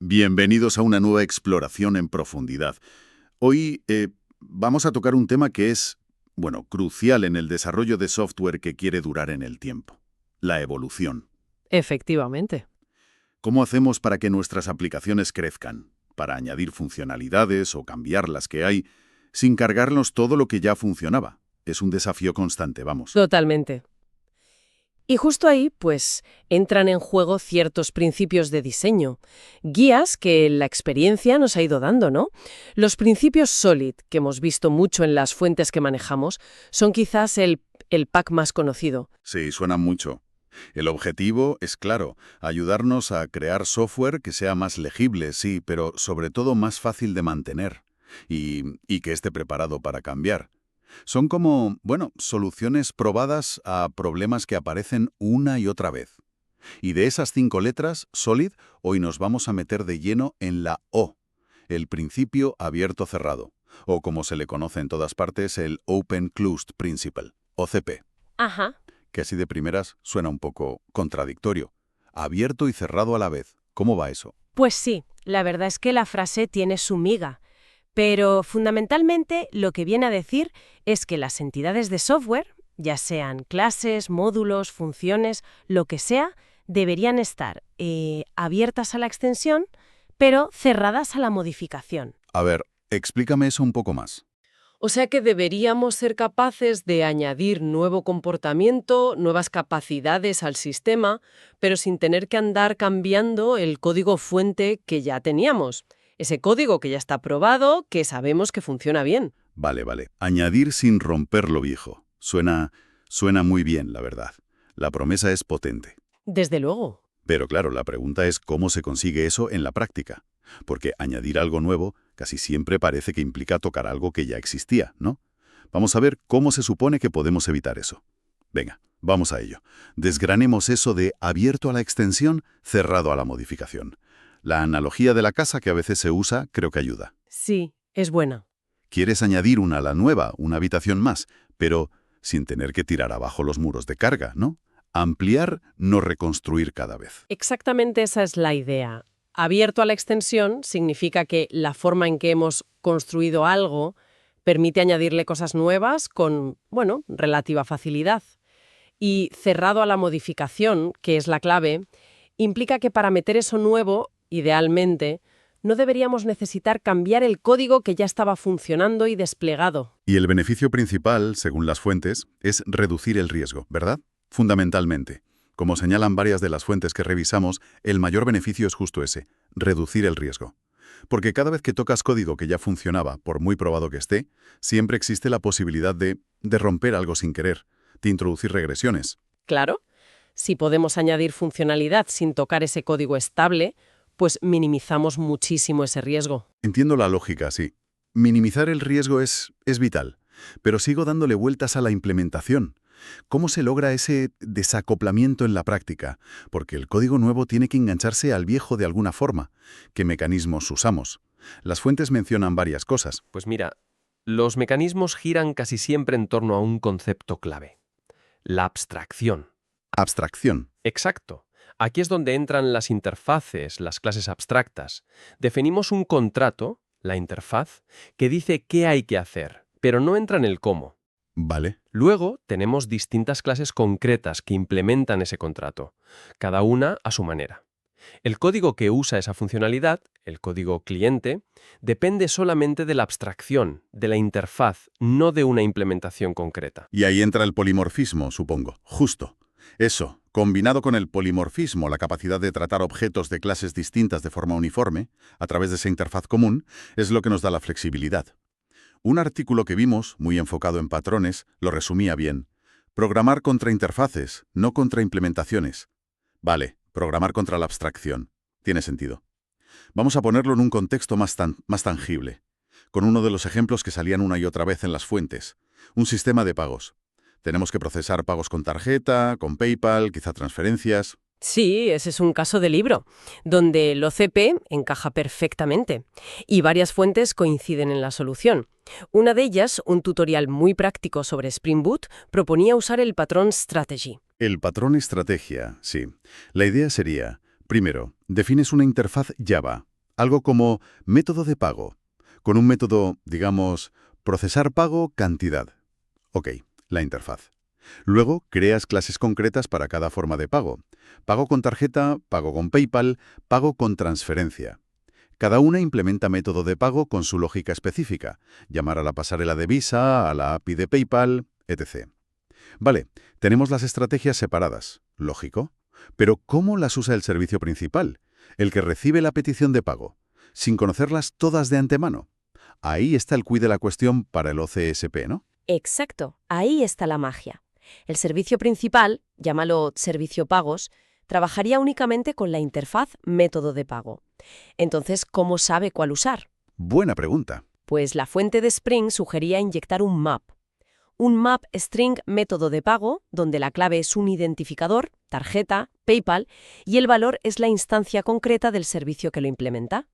Bienvenidos a una nueva exploración en profundidad. Hoy vamos a tocar un tema que es, bueno, crucial en el desarrollo de software que quiere durar en el tiempo: la evolución. Efectivamente. ¿Cómo hacemos para que nuestras aplicaciones crezcan? Para añadir funcionalidades o cambiar las que hay, sin cargarnos todo lo que ya funcionaba. Es un desafío constante, vamos. Totalmente. Y justo ahí, pues, entran en juego ciertos principios de diseño, guías que la experiencia nos ha ido dando, ¿no? Los principios SOLID, que hemos visto mucho en las fuentes que manejamos, son quizás el pack más conocido. Sí, suena mucho. El objetivo es claro: ayudarnos a crear software que sea más legible, sí, pero sobre todo más fácil de mantener y que esté preparado para cambiar. Son como, bueno, soluciones probadas a problemas que aparecen una y otra vez. Y de esas 5 letras, SOLID, hoy nos vamos a meter de lleno en la O, el principio abierto-cerrado, o como se le conoce en todas partes, el Open Closed Principle, OCP, Ajá. que así de primeras suena un poco contradictorio. Abierto y cerrado a la vez. ¿Cómo va eso? Pues sí, la verdad es que la frase tiene su miga, pero fundamentalmente lo que viene a decir es que las entidades de software, ya sean clases, módulos, funciones, lo que sea, deberían estar abiertas a la extensión, pero cerradas a la modificación. A ver, explícame eso un poco más. O sea que deberíamos ser capaces de añadir nuevo comportamiento, nuevas capacidades al sistema, pero sin tener que andar cambiando el código fuente que ya teníamos. Ese código que ya está probado, que sabemos que funciona bien. Vale. Añadir sin romper lo viejo. Suena muy bien, la verdad. La promesa es potente. Desde luego. Pero claro, la pregunta es cómo se consigue eso en la práctica. Porque añadir algo nuevo casi siempre parece que implica tocar algo que ya existía, ¿no? Vamos a ver cómo se supone que podemos evitar eso. Venga, vamos a ello. Desgranemos eso de abierto a la extensión, cerrado a la modificación. La analogía de la casa que a veces se usa creo que ayuda. Sí, es buena. Quieres añadir una ala nueva, una habitación más, pero sin tener que tirar abajo los muros de carga, ¿no? Ampliar, no reconstruir cada vez. Exactamente esa es la idea. Abierto a la extensión significa que la forma en que hemos construido algo permite añadirle cosas nuevas con, bueno, relativa facilidad. Y cerrado a la modificación, que es la clave, implica que para meter eso nuevo, idealmente, no deberíamos necesitar cambiar el código que ya estaba funcionando y desplegado. Y el beneficio principal, según las fuentes, es reducir el riesgo, ¿verdad? Fundamentalmente. Como señalan varias de las fuentes que revisamos, el mayor beneficio es justo ese: reducir el riesgo. Porque cada vez que tocas código que ya funcionaba, por muy probado que esté, siempre existe la posibilidad de romper algo sin querer, de introducir regresiones. Claro, si podemos añadir funcionalidad sin tocar ese código estable, pues minimizamos muchísimo ese riesgo. Entiendo la lógica, sí. Minimizar el riesgo es vital, pero sigo dándole vueltas a la implementación. ¿Cómo se logra ese desacoplamiento en la práctica? Porque el código nuevo tiene que engancharse al viejo de alguna forma. ¿Qué mecanismos usamos? Las fuentes mencionan varias cosas. Pues mira, los mecanismos giran casi siempre en torno a un concepto clave: la abstracción. Abstracción. Exacto. Aquí es donde entran las interfaces, las clases abstractas. Definimos un contrato, la interfaz, que dice qué hay que hacer, pero no entra en el cómo. Vale. Luego tenemos distintas clases concretas que implementan ese contrato, cada una a su manera. El código que usa esa funcionalidad, el código cliente, depende solamente de la abstracción, de la interfaz, no de una implementación concreta. Y ahí entra el polimorfismo, supongo. Justo. Eso, combinado con el polimorfismo, la capacidad de tratar objetos de clases distintas de forma uniforme, a través de esa interfaz común, es lo que nos da la flexibilidad. Un artículo que vimos, muy enfocado en patrones, lo resumía bien: programar contra interfaces, no contra implementaciones. Vale, programar contra la abstracción. Tiene sentido. Vamos a ponerlo en un contexto más tangible, con uno de los ejemplos que salían una y otra vez en las fuentes: un sistema de pagos. Tenemos que procesar pagos con tarjeta, con PayPal, quizá transferencias. Sí, ese es un caso de libro, donde el OCP encaja perfectamente y varias fuentes coinciden en la solución. Una de ellas, un tutorial muy práctico sobre Spring Boot, proponía usar el patrón Strategy. El patrón estrategia, sí. La idea sería: primero, defines una interfaz Java, Algo como método de pago, con un método, digamos, procesar pago cantidad. Ok, la interfaz. Luego, creas clases concretas para cada forma de pago. Pago con tarjeta, pago con PayPal, pago con transferencia. Cada una implementa método de pago con su lógica específica. Llamar a la pasarela de Visa, a la API de PayPal, etc. Vale, tenemos las estrategias separadas. Lógico. Pero ¿cómo las usa el servicio principal? El que recibe la petición de pago, sin conocerlas todas de antemano. Ahí está el quid de la cuestión para el OCSP, ¿no? Exacto, ahí está la magia. El servicio principal, llámalo servicio pagos, trabajaría únicamente con la interfaz método de pago. Entonces, ¿cómo sabe cuál usar? Buena pregunta. Pues la fuente de Spring sugería inyectar un map. Un map string método de pago, donde la clave es un identificador, tarjeta, PayPal, y el valor es la instancia concreta del servicio que lo implementa.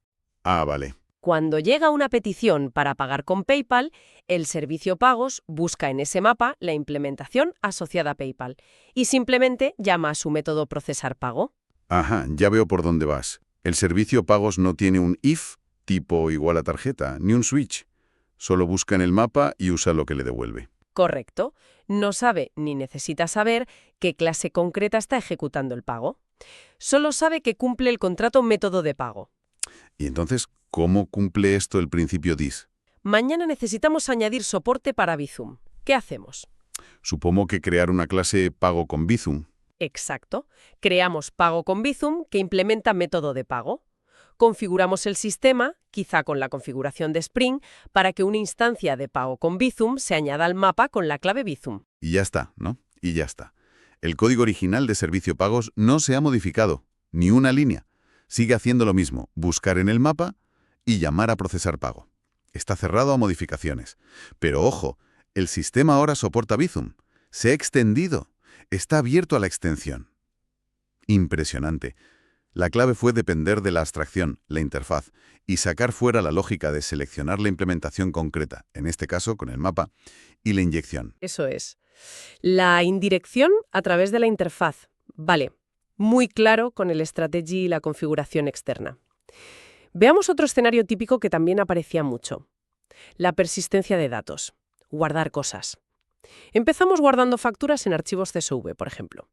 Ah, vale. Cuando llega una petición para pagar con PayPal, el servicio pagos busca en ese mapa la implementación asociada a PayPal y simplemente llama a su método procesar pago. Ajá, ya veo por dónde vas. El servicio pagos no tiene un if, tipo igual a tarjeta, ni un switch. Solo busca en el mapa y usa lo que le devuelve. Correcto. No sabe ni necesita saber qué clase concreta está ejecutando el pago. Solo sabe que cumple el contrato método de pago. Y entonces, ¿cómo cumple esto el principio DIS? Mañana necesitamos añadir soporte para Bizum. ¿Qué hacemos? Supongo que crear una clase pago con Bizum. Exacto. Creamos pago con Bizum que implementa método de pago. Configuramos el sistema, quizá con la configuración de Spring, para que una instancia de pago con Bizum se añada al mapa con la clave Bizum. Y ya está, ¿no? Y ya está. El código original de servicio pagos no se ha modificado, ni una línea. Sigue haciendo lo mismo, buscar en el mapa y llamar a procesar pago. Está cerrado a modificaciones. Pero ojo, el sistema ahora soporta Bizum. Se ha extendido. Está abierto a la extensión. Impresionante. La clave fue depender de la abstracción, la interfaz, y sacar fuera la lógica de seleccionar la implementación concreta, en este caso con el mapa, y la inyección. Eso es. La indirección a través de la interfaz. Vale, muy claro con el strategy y la configuración externa. Veamos otro escenario típico que también aparecía mucho. La persistencia de datos. Guardar cosas. Empezamos guardando facturas en archivos CSV, por ejemplo.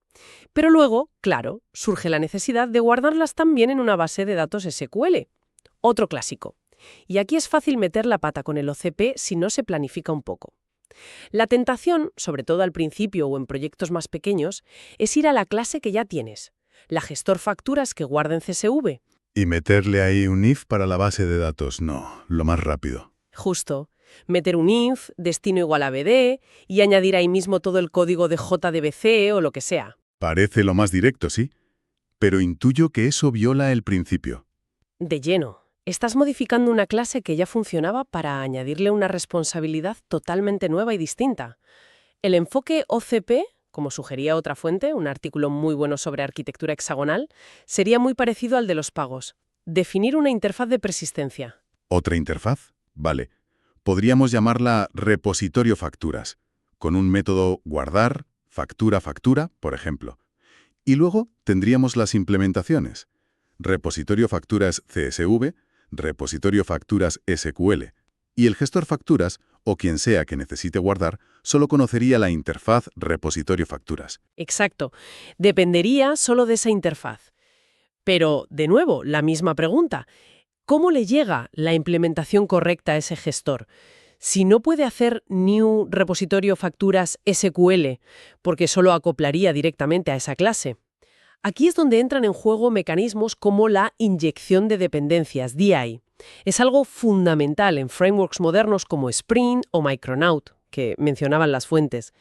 Pero luego, claro, surge la necesidad de guardarlas también en una base de datos SQL. Otro clásico. Y aquí es fácil meter la pata con el OCP si no se planifica un poco. La tentación, sobre todo al principio o en proyectos más pequeños, es ir a la clase que ya tienes, la gestor facturas que guarda en CSV. Y meterle ahí un if para la base de datos, no, lo más rápido. Justo. Meter un if, destino igual a BD, y añadir ahí mismo todo el código de JDBC o lo que sea. Parece lo más directo, sí, pero intuyo que eso viola el principio. De lleno. Estás modificando una clase que ya funcionaba para añadirle una responsabilidad totalmente nueva y distinta. El enfoque OCP, como sugería otra fuente, un artículo muy bueno sobre arquitectura hexagonal, sería muy parecido al de los pagos. Definir una interfaz de persistencia. ¿Otra interfaz? Vale. Podríamos llamarla repositorio facturas, con un método guardar, factura, por ejemplo. Y luego tendríamos las implementaciones. Repositorio facturas CSV, repositorio facturas SQL. Y el gestor facturas, o quien sea que necesite guardar, solo conocería la interfaz repositorio facturas. Exacto. Dependería solo de esa interfaz. Pero, de nuevo, la misma pregunta. ¿Cómo le llega la implementación correcta a ese gestor? Si no puede hacer new repositorio facturas SQL, porque solo acoplaría directamente a esa clase. Aquí es donde entran en juego mecanismos como la inyección de dependencias, DI. Es algo fundamental en frameworks modernos como Spring o Micronaut, que mencionaban las fuentes.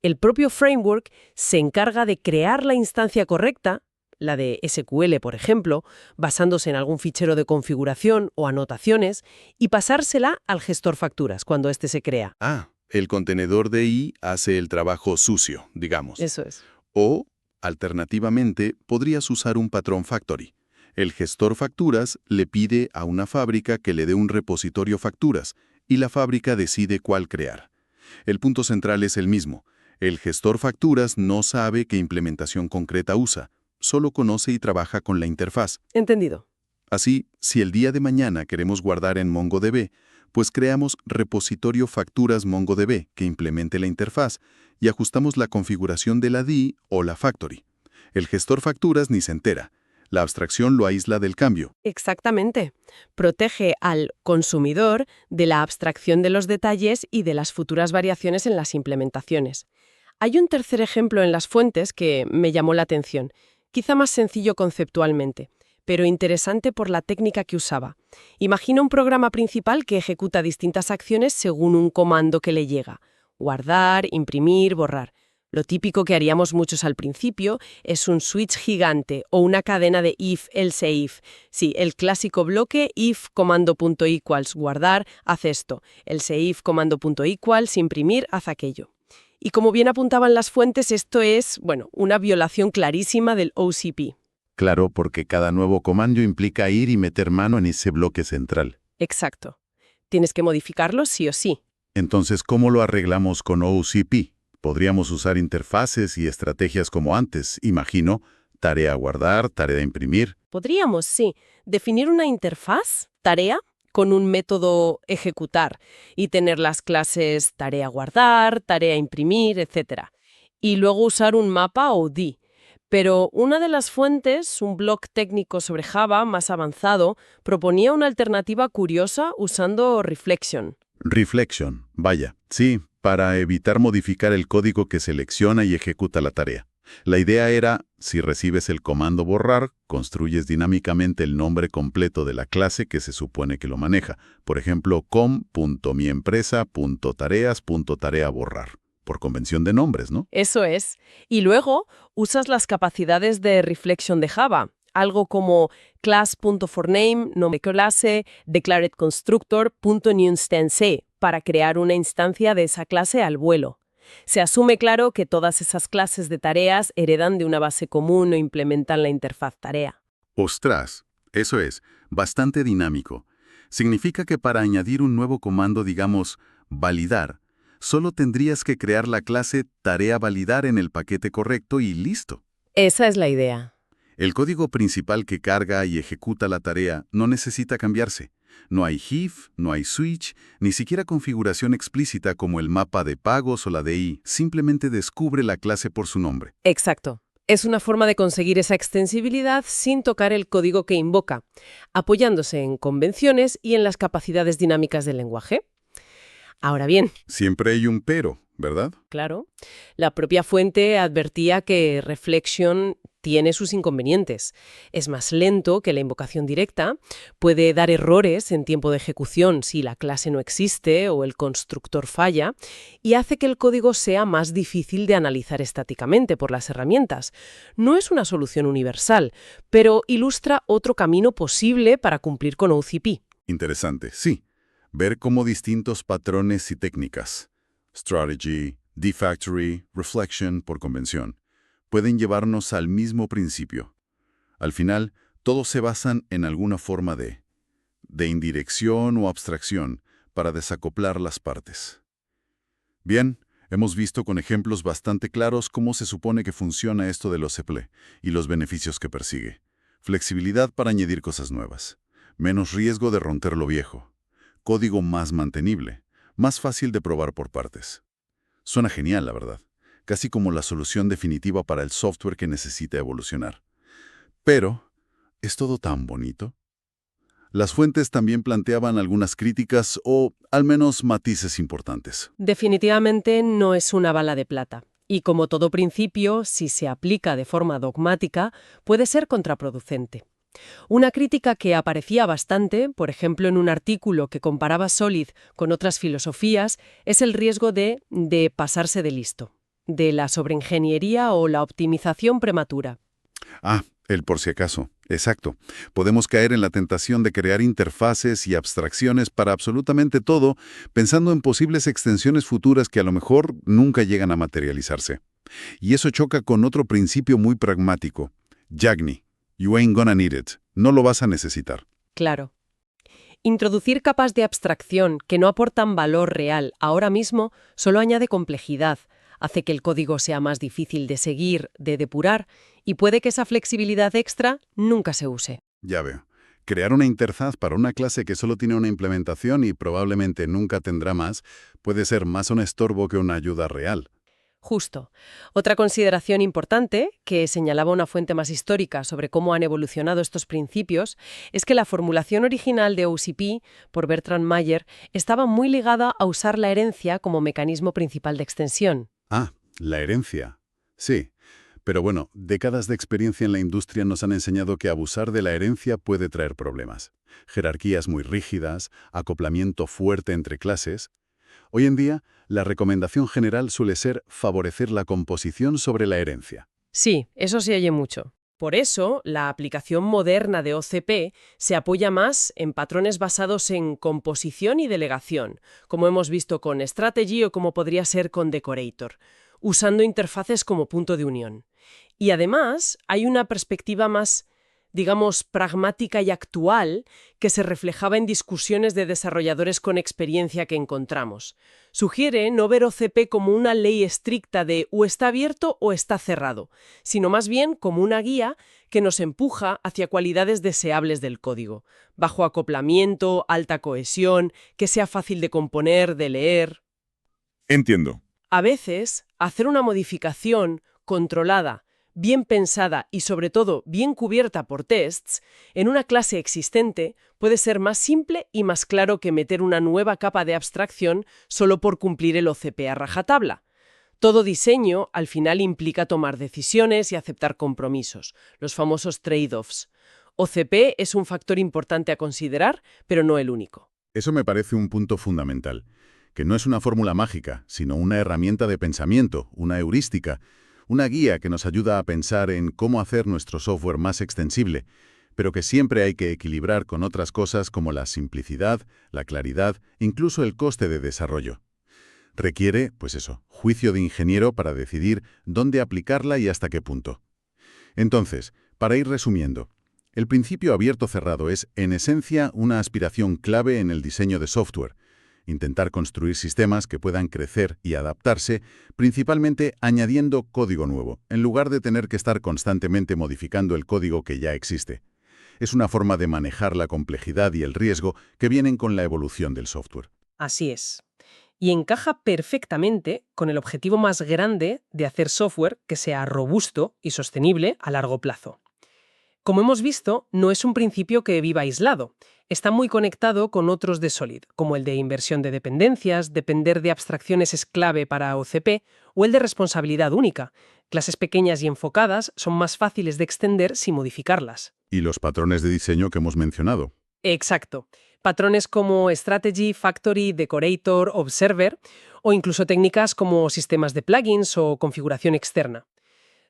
El propio framework se encarga de crear la instancia correcta, la de SQL, por ejemplo, basándose en algún fichero de configuración o anotaciones, y pasársela al gestor facturas cuando éste se crea. Ah, el contenedor de I hace el trabajo sucio, digamos. Eso es. O, alternativamente, podrías usar un patrón factory. El gestor facturas le pide a una fábrica que le dé un repositorio facturas y la fábrica decide cuál crear. El punto central es el mismo. El gestor facturas no sabe qué implementación concreta usa, solo conoce y trabaja con la interfaz. Entendido. Así, si el día de mañana queremos guardar en MongoDB, pues creamos repositorio facturas MongoDB que implemente la interfaz y ajustamos la configuración de la DI o la factory. El gestor facturas ni se entera. La abstracción lo aísla del cambio. Exactamente. Protege al consumidor de la abstracción de los detalles y de las futuras variaciones en las implementaciones. Hay un tercer ejemplo en las fuentes que me llamó la atención, quizá más sencillo conceptualmente, pero interesante por la técnica que usaba. Imagina un programa principal que ejecuta distintas acciones según un comando que le llega. Guardar, imprimir, borrar. Lo típico que haríamos muchos al principio es un switch gigante o una cadena de if, else if. Sí, el clásico bloque if comando.equals guardar, haz esto. Else if comando.equals imprimir, haz aquello. Y como bien apuntaban las fuentes, esto es, una violación clarísima del OCP. Claro, porque cada nuevo comando implica ir y meter mano en ese bloque central. Exacto. Tienes que modificarlo sí o sí. Entonces, ¿cómo lo arreglamos con OCP? Podríamos usar interfaces y estrategias como antes, imagino, tarea guardar, tarea imprimir. Podríamos, sí, definir una interfaz, tarea, con un método ejecutar y tener las clases tarea guardar, tarea imprimir, etc. Y luego usar un mapa o DI. Pero una de las fuentes, un blog técnico sobre Java más avanzado, proponía una alternativa curiosa usando Reflection. Reflection, vaya, sí, para evitar modificar el código que selecciona y ejecuta la tarea. La idea era, si recibes el comando borrar, construyes dinámicamente el nombre completo de la clase que se supone que lo maneja. Por ejemplo, com.miempresa.tareas.tarea borrar. Por convención de nombres, ¿no? Eso es. Y luego usas las capacidades de Reflection de Java. Algo como class.forName, nombre clase, declaredConstructor.newInstance para crear una instancia de esa clase al vuelo. Se asume, claro, que todas esas clases de tareas heredan de una base común o implementan la interfaz tarea. ¡Ostras! Eso es, bastante dinámico. Significa que para añadir un nuevo comando, digamos, validar, solo tendrías que crear la clase tarea validar en el paquete correcto y listo. Esa es la idea. El código principal que carga y ejecuta la tarea no necesita cambiarse. No hay if, no hay switch, ni siquiera configuración explícita como el mapa de pagos o la DI. Simplemente descubre la clase por su nombre. Exacto. Es una forma de conseguir esa extensibilidad sin tocar el código que invoca, apoyándose en convenciones y en las capacidades dinámicas del lenguaje. Ahora bien, Siempre hay un pero, ¿verdad? claro, la propia fuente advertía que Reflection tiene sus inconvenientes. Es más lento que la invocación directa, puede dar errores en tiempo de ejecución si la clase no existe o el constructor falla, y hace que el código sea más difícil de analizar estáticamente por las herramientas. No es una solución universal, pero ilustra otro camino posible para cumplir con OCP. Interesante, sí. Ver cómo distintos patrones y técnicas, strategy, D-factory, reflection por convención, pueden llevarnos al mismo principio. Al final, todos se basan en alguna forma de indirección o abstracción para desacoplar las partes. Bien, hemos visto con ejemplos bastante claros cómo se supone que funciona esto de los OCP y los beneficios que persigue. Flexibilidad para añadir cosas nuevas, menos riesgo de romper lo viejo, código más mantenible, más fácil de probar por partes. Suena genial, la verdad. Casi como la solución definitiva para el software que necesita evolucionar. Pero, ¿es todo tan bonito? Las fuentes también planteaban algunas críticas o, al menos, matices importantes. Definitivamente no es una bala de plata. Y como todo principio, si se aplica de forma dogmática, puede ser contraproducente. Una crítica que aparecía bastante, por ejemplo en un artículo que comparaba Solid con otras filosofías, es el riesgo de pasarse de listo, de la sobreingeniería o la optimización prematura. El por si acaso. Exacto. Podemos caer en la tentación de crear interfaces y abstracciones para absolutamente todo, pensando en posibles extensiones futuras que a lo mejor nunca llegan a materializarse. Y eso choca con otro principio muy pragmático. YAGNI. You ain't gonna need it. No lo vas a necesitar. Claro. Introducir capas de abstracción que no aportan valor real ahora mismo solo añade complejidad, hace que el código sea más difícil de seguir, de depurar, y puede que esa flexibilidad extra nunca se use. Ya veo. Crear una interfaz para una clase que solo tiene una implementación y probablemente nunca tendrá más, puede ser más un estorbo que una ayuda real. Justo. Otra consideración importante, que señalaba una fuente más histórica sobre cómo han evolucionado estos principios, es que la formulación original de OCP, por Bertrand Meyer, estaba muy ligada a usar la herencia como mecanismo principal de extensión. Ah, la herencia. Sí. Pero bueno, décadas de experiencia en la industria nos han enseñado que abusar de la herencia puede traer problemas. Jerarquías muy rígidas, acoplamiento fuerte entre clases. Hoy en día, la recomendación general suele ser favorecer la composición sobre la herencia. Sí, eso se oye mucho. Por eso, la aplicación moderna de OCP se apoya más en patrones basados en composición y delegación, como hemos visto con Strategy o como podría ser con Decorator, usando interfaces como punto de unión. Y además, hay una perspectiva más, digamos, pragmática y actual que se reflejaba en discusiones de desarrolladores con experiencia que encontramos. Sugiere no ver OCP como una ley estricta de o está abierto o está cerrado, sino más bien como una guía que nos empuja hacia cualidades deseables del código, bajo acoplamiento, alta cohesión, que sea fácil de componer, de leer. Entiendo. A veces, hacer una modificación controlada, bien pensada y sobre todo bien cubierta por tests, en una clase existente puede ser más simple y más claro que meter una nueva capa de abstracción solo por cumplir el OCP a rajatabla. Todo diseño al final implica tomar decisiones y aceptar compromisos, los famosos trade-offs. OCP es un factor importante a considerar, pero no el único. Eso me parece un punto fundamental, que no es una fórmula mágica, sino una herramienta de pensamiento, una heurística, una guía que nos ayuda a pensar en cómo hacer nuestro software más extensible, pero que siempre hay que equilibrar con otras cosas como la simplicidad, la claridad, incluso el coste de desarrollo. Requiere, pues eso, juicio de ingeniero para decidir dónde aplicarla y hasta qué punto. Entonces, para ir resumiendo, el principio abierto-cerrado es, en esencia, una aspiración clave en el diseño de software. Intentar construir sistemas que puedan crecer y adaptarse, principalmente añadiendo código nuevo, en lugar de tener que estar constantemente modificando el código que ya existe. Es una forma de manejar la complejidad y el riesgo que vienen con la evolución del software. Así es. Y encaja perfectamente con el objetivo más grande de hacer software que sea robusto y sostenible a largo plazo. Como hemos visto, no es un principio que viva aislado. Está muy conectado con otros de Solid, como el de inversión de dependencias, depender de abstracciones es clave para OCP, o el de responsabilidad única. Clases pequeñas y enfocadas son más fáciles de extender sin modificarlas. Y los patrones de diseño que hemos mencionado. Exacto. Patrones como Strategy, Factory, Decorator, Observer, o incluso técnicas como sistemas de plugins o configuración externa.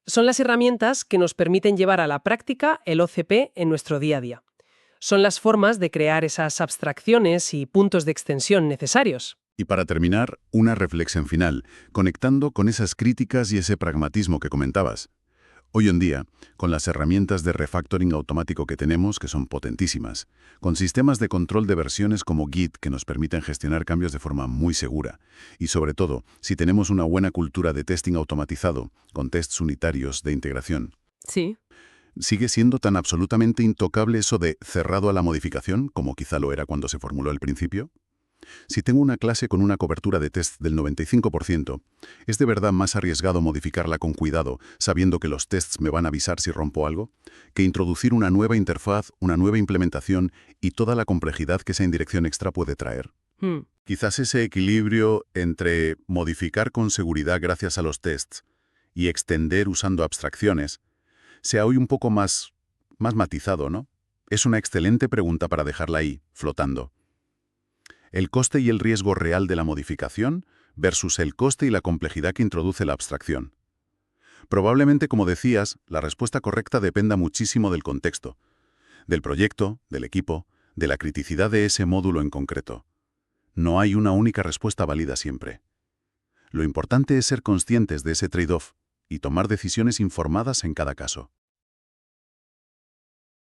Son las herramientas que nos permiten llevar a la práctica el OCP en nuestro día a día. Son las formas de crear esas abstracciones y puntos de extensión necesarios. Y para terminar, una reflexión final, conectando con esas críticas y ese pragmatismo que comentabas. Hoy en día, con las herramientas de refactoring automático que tenemos, que son potentísimas, con sistemas de control de versiones como Git que nos permiten gestionar cambios de forma muy segura, y sobre todo, si tenemos una buena cultura de testing automatizado, con tests unitarios de integración. Sí. ¿Sigue siendo tan absolutamente intocable eso de cerrado a la modificación, como quizá lo era cuando se formuló al principio? Si tengo una clase con una cobertura de test del 95%, ¿es de verdad más arriesgado modificarla con cuidado, sabiendo que los tests me van a avisar si rompo algo, que introducir una nueva interfaz, una nueva implementación y toda la complejidad que esa indirección extra puede traer? Quizás ese equilibrio entre modificar con seguridad gracias a los tests y extender usando abstracciones sea hoy un poco más matizado, ¿no? Es una excelente pregunta para dejarla ahí, flotando. El coste y el riesgo real de la modificación versus el coste y la complejidad que introduce la abstracción. Probablemente, como decías, la respuesta correcta dependa muchísimo del contexto, del proyecto, del equipo, de la criticidad de ese módulo en concreto. No hay una única respuesta válida siempre. Lo importante es ser conscientes de ese trade-off y tomar decisiones informadas en cada caso.